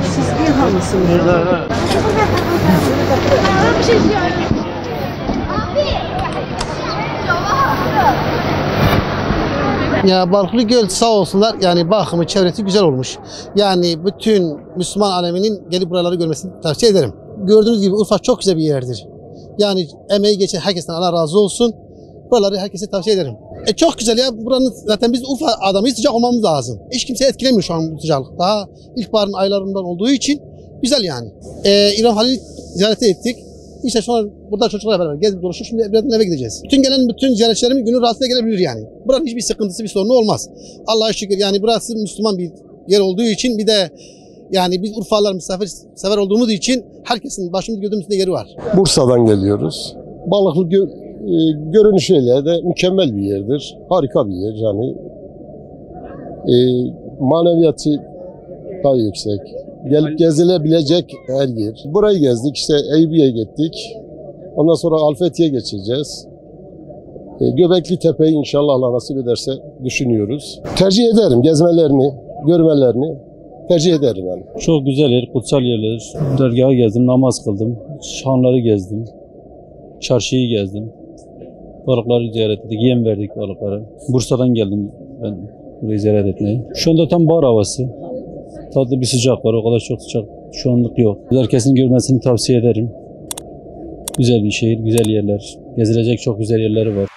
Siz İHA mısınız? Ya Balıklı Göl sağ olsunlar, yani bakımı, çevresi güzel olmuş. Yani bütün Müslüman aleminin gelip buraları görmesini tavsiye ederim. Gördüğünüz gibi Urfa çok güzel bir yerdir. Yani emeği geçen herkesten Allah razı olsun. Buraları herkese tavsiye ederim. Çok güzel ya, buranın zaten biz Urfa adamıyız, sıcak olmamız lazım. Hiç kimse etkilemiyor şu an bu sıcaklık. Daha ilkbaharın aylarından olduğu için güzel yani. İbrahim Halil'i ziyaret ettik. İşte sonra burada çocuklarla beraber gezip dolaşıp şimdi birazdan eve gideceğiz. Bütün ziyaretçilerimiz günü rahatsız gelebilir yani. Buranın hiçbir sıkıntısı, bir sorunu olmaz. Allah'a şükür yani burası Müslüman bir yer olduğu için, bir de yani biz Urfalılar misafirsever olduğumuz için herkesin başımız gözümüzde yeri var. Bursa'dan geliyoruz. Balıklı görünüşüyle de mükemmel bir yerdir. Harika bir yer yani. Maneviyatı daha yüksek. Gelip gezilebilecek her yer. Burayı gezdik, işte Eyüpiye gittik. Ondan sonra Alfethiye geçeceğiz. Göbekli Tepe'yi inşallah Allah nasip ederse düşünüyoruz. Tercih ederim gezmelerini, görmelerini tercih ederim yani. Çok güzel yer, kutsal yerler. Dergahı gezdim, namaz kıldım. Şanları gezdim. Çarşıyı gezdim. Balıkları ziyaret ettik, yem verdik balıklara. Bursa'dan geldim ben burayı ziyaret etmeye. Şu anda tam bahar havası. Tatlı bir sıcak var, o kadar çok sıcak şu anlık yok. Herkesin görmesini tavsiye ederim. Güzel bir şehir, güzel yerler. Gezilecek çok güzel yerleri var.